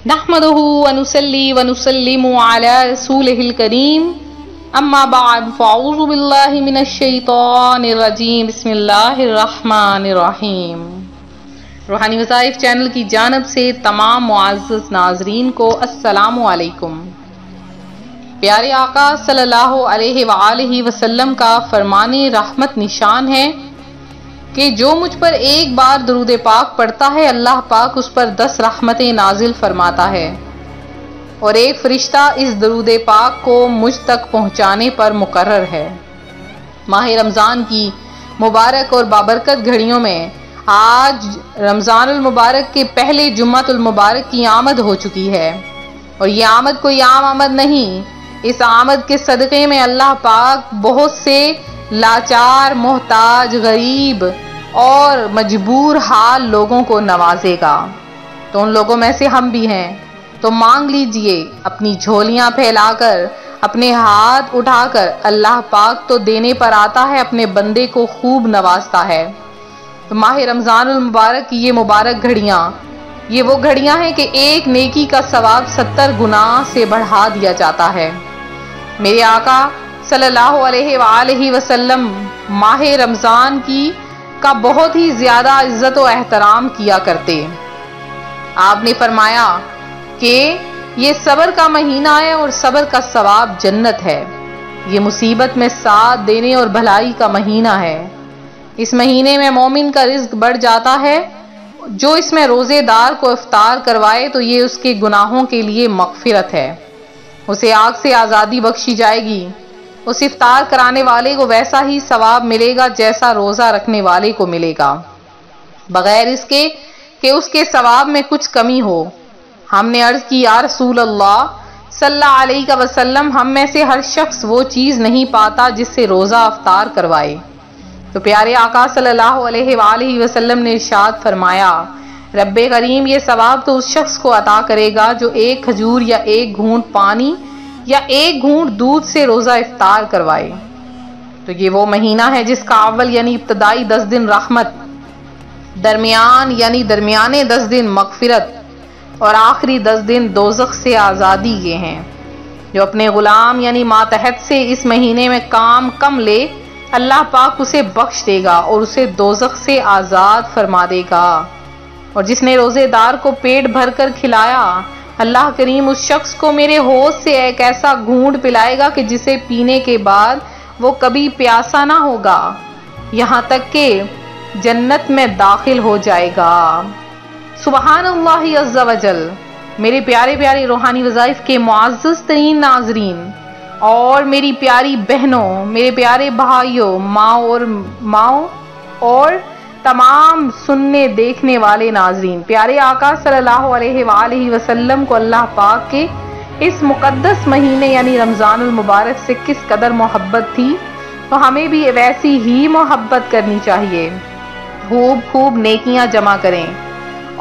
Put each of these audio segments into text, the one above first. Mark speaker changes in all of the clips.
Speaker 1: नहमदुहु व नुसल्ली व नुसल्लिमु अला रसूलिहिल करीम अम्मा बाद फ़अऊज़ु बिल्लाहि मिनश शैतानिर रजीम बिस्मिल्लाहिर रहमानिर रहीम। रूहानी वज़ाइफ चैनल की जानब से तमाम मुअज़्ज़ज़ नाज़रीन को अस्सलामु अलैकुम। प्यारे आका सल्लल्लाहु अलैहि वआलिहि वसल्लम का फरमाने रहमत निशान है कि जो मुझ पर एक बार दुरूद पाक पढ़ता है अल्लाह पाक उस पर 10 रहमतें नाजिल फरमाता है और एक फरिश्ता इस दुरूद पाक को मुझ तक पहुंचाने पर मुकर्रर है। माह रमज़ान की मुबारक और बाबरकत घड़ियों में आज रमज़ानुल मुबारक के पहले जुम्मतुल मुबारक की आमद हो चुकी है और ये आमद कोई आम आमद नहीं। इस आमद के सदक़े में अल्लाह पाक बहुत से लाचार, मोहताज, गरीब और मजबूर हाल लोगों को नवाजेगा। तो उन लोगों में से हम भी हैं। तो मांग लीजिए, अपनी झोलियां फैलाकर, अपने हाथ उठाकर। अल्लाह पाक तो देने पर आता है, अपने बंदे को खूब नवाजता है। तो माह रमज़ानुल मुबारक की ये मुबारक घड़ियां, ये वो घड़ियां हैं कि एक नेकी का सवाब 70 गुना से बढ़ा दिया जाता है। मेरे आका सल्लल्लाहु अलैहि वसल्लम माह रमज़ान का बहुत ही ज़्यादा इज्जत और एहतराम किया करते। आपने फरमाया कि ये सब्र का महीना है और सब्र का सवाब जन्नत है। ये मुसीबत में साथ देने और भलाई का महीना है। इस महीने में मोमिन का रिज्क बढ़ जाता है। जो इसमें रोज़ेदार को इफ्तार करवाए तो ये उसके गुनाहों के लिए मग़फ़िरत है, उसे आग से आज़ादी बख्शी जाएगी। उस इफ्तार कराने वाले को वैसा ही सवाब मिलेगा जैसा रोज़ा रखने वाले को मिलेगा, बगैर इसके कि उसके सवाब में कुछ कमी हो। हमने अर्ज़ की, या रसूल अल्लाह सल्लल्लाहु अलैहि वसल्लम, हम में से हर शख्स वो चीज़ नहीं पाता जिससे रोज़ा इफ्तार करवाए। तो प्यारे आका सल्लल्लाहु अलैहि वसल्लम ने इरशाद फरमाया, रब्बे करीम ये सवाब तो उस शख्स को अता करेगा जो एक खजूर या एक घूंट पानी या एक घूंट दूध से रोज़ा इफ्तार करवाए। तो ये वो महीना है जिसका अव्वल यानी इब्तदाई 10 दिन रहमत, दरमियान यानी दरमियाने 10 दिन मग़फ़िरत और आखिरी 10 दिन दोज़ख से आज़ादी के हैं। जो अपने गुलाम यानी मातहत से इस महीने में काम कम ले, अल्लाह पाक उसे बख्श देगा और उसे दोज़ख से आज़ाद फरमा देगा। और जिसने रोज़ेदार को पेट भर कर खिलाया, अल्लाह करीम उस शख्स को मेरे होश से एक ऐसा घूंट पिलाएगा कि जिसे पीने के बाद वो कभी प्यासा ना होगा, यहाँ तक कि जन्नत में दाखिल हो जाएगा। सुबहानल्लाहि अज़्ज़ा वजल। मेरे प्यारे प्यारे रूहानी वज़ाइफ के मुअज़्ज़ज़ तरीन नाज़रीन और मेरी प्यारी बहनों, मेरे प्यारे भाइयों, माओ और तमाम सुनने देखने वाले नाज़रीन, प्यारे आका सल्लल्लाहु अलैहि वसल्लम को अल्लाह पाक के इस मुक़द्दस महीने यानी रमज़ानुल मुबारक से किस कदर मोहब्बत थी, तो हमें भी वैसी ही मोहब्बत करनी चाहिए। खूब खूब नेकियां जमा करें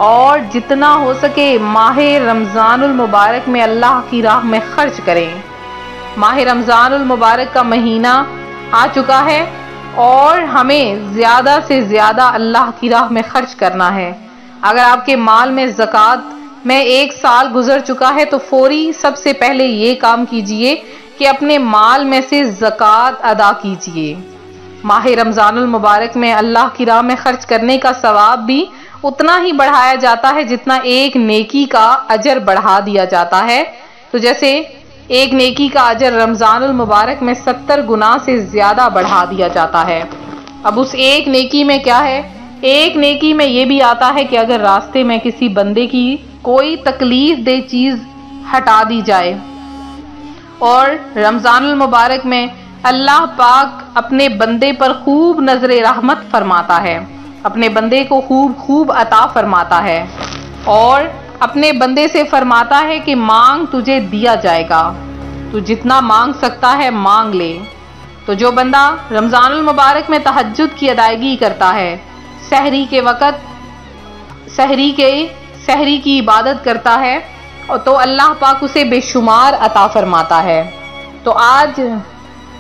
Speaker 1: और जितना हो सके माह रमज़ानुल मुबारक में अल्लाह की राह में खर्च करें। माह रमज़ानुल मुबारक का महीना आ चुका है और हमें ज़्यादा से ज़्यादा अल्लाह की राह में खर्च करना है। अगर आपके माल में ज़कात में 1 साल गुजर चुका है तो फौरी सबसे पहले ये काम कीजिए कि अपने माल में से ज़कात अदा कीजिए। माह रमज़ानुल मुबारक में अल्लाह की राह में खर्च करने का सवाब भी उतना ही बढ़ाया जाता है जितना एक नेकी का अजर बढ़ा दिया जाता है। तो जैसे एक नेकी का अजर रमज़ानुल मुबारक में 70 गुना से ज़्यादा बढ़ा दिया जाता है। अब उस एक नेकी में क्या है? एक नेकी में ये भी आता है कि अगर रास्ते में किसी बंदे की कोई तकलीफ दे चीज़ हटा दी जाए। और रमज़ानुल मुबारक में अल्लाह पाक अपने बंदे पर खूब नज़र रहमत फरमाता है, अपने बंदे को खूब खूब अता फरमाता है और अपने बंदे से फरमाता है कि मांग तुझे दिया जाएगा, तू जितना मांग सकता है मांग ले। तो जो बंदा रमज़ानुल मुबारक में तहज्जुद की अदायगी करता है, सहरी के वक़्त सहरी की इबादत करता है, और तो अल्लाह पाक उसे बेशुमार अता फरमाता है। तो आज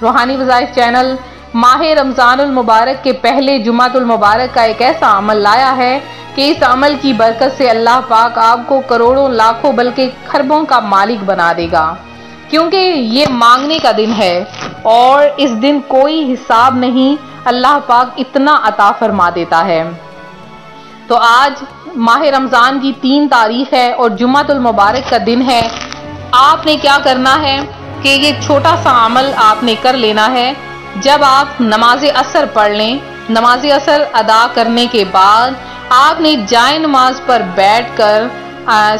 Speaker 1: रूहानी वज़ाइफ चैनल ماہ رمضان المبارک کے پہلے جمعۃ المبارک کا ایک ایسا عمل لایا ہے کہ اس عمل کی برکت سے اللہ پاک آپ کو کروڑوں لاکھوں بلکہ کھربوں کا مالک بنا دے گا، کیونکہ یہ مانگنے کا دن ہے اور اس دن کوئی حساب نہیں، اللہ پاک اتنا عطا فرما دیتا ہے۔ تو آج ماہ رمضان کی 3 تاریخ ہے اور جمعۃ المبارک کا دن ہے۔ آپ نے کیا کرنا ہے کہ یہ چھوٹا سا عمل آپ نے کر لینا ہے۔ جب آپ نماز عصر پڑھ لیں، نماز عصر ادا کرنے کے بعد آپ نے جائے نماز پر بیٹھ کر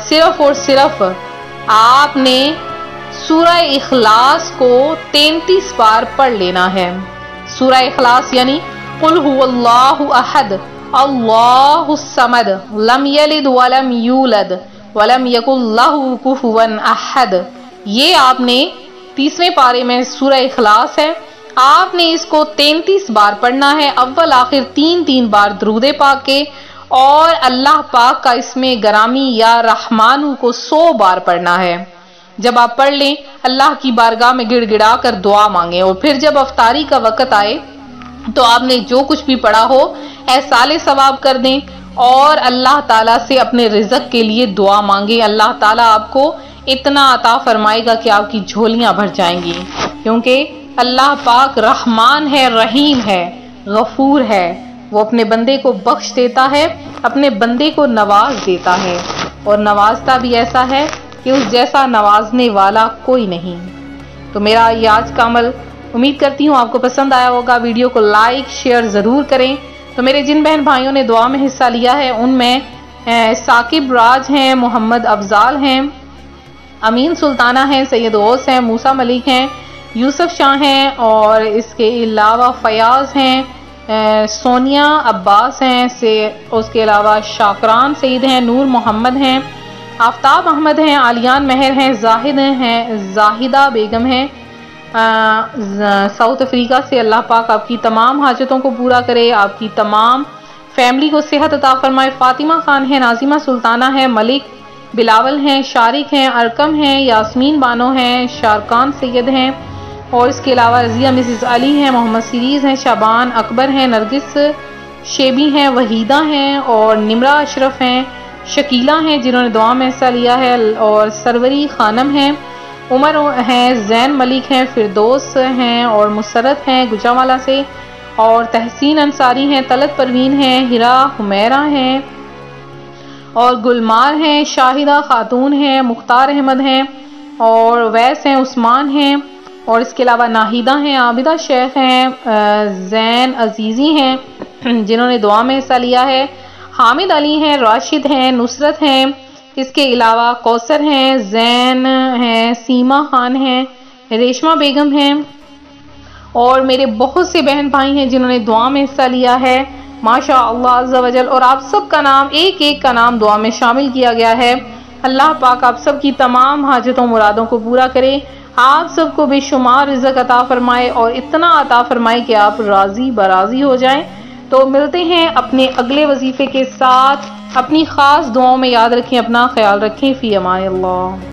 Speaker 1: صرف اور صرف آپ نے سورہ اخلاص کو 33 بار پڑھ لینا ہے۔ سورہ اخلاص یعنی قل هو اللہ احد اللہ الصمد لم یلد ولم یولد ولم یکن لہ کفوا احد، یہ آپ نے 30ویں پارے میں سورہ اخلاص ہے، آپ نے اس کو 33 بار پڑھنا ہے، اول آخر 3 بار درود پاک کے، اور اللہ پاک کا اس میں گرامی یا رحمانو کو 100 بار پڑھنا ہے۔ جب آپ پڑھ لیں اللہ کی بارگاہ میں گڑ گڑا کر دعا مانگیں، اور پھر جب افطاری کا وقت آئے تو آپ نے جو کچھ بھی پڑھا ہو احصال ثواب کر دیں اور اللہ تعالیٰ سے اپنے رزق کے لیے دعا مانگیں۔ اللہ تعالیٰ آپ کو اتنا عطا فرمائے گا کہ آپ کی جھولیاں بھر جائیں گی، کیونکہ اللہ پاک رحمان ہے، رحیم ہے، غفور ہے، وہ اپنے بندے کو بخش دیتا ہے، اپنے بندے کو نواز دیتا ہے، اور نوازتا بھی ایسا ہے کہ اس جیسا نوازنے والا کوئی نہیں۔ تو میرا یہ آج کا عمل امید کرتی ہوں آپ کو پسند آیا ہوگا۔ ویڈیو کو لائک شیئر ضرور کریں۔ تو میرے جن بہن بھائیوں نے دعا میں حصہ لیا ہے ان میں ثاقب راج ہیں، محمد افضال ہیں، امین سلطانہ ہیں، سید غوث ہیں، موسیٰ ملک ہیں، یوسف شاہ ہیں، اور اس کے علاوہ فیاض ہیں، سونیا عباس ہیں، اس کے علاوہ شاکران سعید ہیں، نور محمد ہیں، آفتاب احمد ہیں، عالیان مہر ہیں، زاہد ہیں، زاہدہ بیگم ہیں ساؤتھ افریقہ سے۔ اللہ پاک آپ کی تمام حاجتوں کو پورا کرے، آپ کی تمام فیملی کو صحت عطا فرمائے۔ فاطمہ خان ہیں، ناظمہ سلطانہ ہیں، ملک بلاول ہیں، شارق ہیں، ارکم ہیں، یاسمین بانو ہیں، شارکان سید ہیں، اور اس کے علاوہ رضیہ مسز علی ہیں، محمد سیریز ہیں، شابان اکبر ہیں، نرگس شیبی ہیں، وحیدہ ہیں، اور نمرہ اشرف ہیں، شکیلہ ہیں جنہوں نے دعا میں حصہ لیا ہے، اور سروری خانم ہیں، عمر ہیں، زین ملک ہیں، فردوس ہیں، اور مسرت ہیں گجرانوالہ سے، اور تحسین انصاری ہیں، طلعت پروین ہیں، ہرا حمیرہ ہیں، اور گلمار ہیں، شاہدہ خاتون ہیں، مختار احمد ہیں، اور ویس ہیں، عثمان ہیں، اور اس کے علاوہ ناہیدہ ہیں، عابدہ شیخ ہیں، زین عزیزی ہیں جنہوں نے دعا میں حصہ لیا ہے، حامد علی ہیں، راشد ہیں، نصرت ہیں، اس کے علاوہ کوثر ہیں، زین ہیں، سیما خان ہیں، ریشمہ بیگم ہیں، اور میرے بہت سے بہن بھائی ہیں جنہوں نے دعا میں حصہ لیا ہے، ماشاء اللہ عز و جل، اور آپ سب کا نام ایک ایک کا نام دعا میں شامل کیا گیا ہے۔ اللہ پاک آپ سب کی تمام حاجتوں مرادوں کو پورا کرے، آپ سب کو بے شمار رزق عطا فرمائے، اور اتنا عطا فرمائے کہ آپ راضی براضی ہو جائیں۔ تو ملتے ہیں اپنے اگلے وظیفے کے ساتھ، اپنی خاص دعاؤں میں یاد رکھیں، اپنا خیال رکھیں، فی امان اللہ۔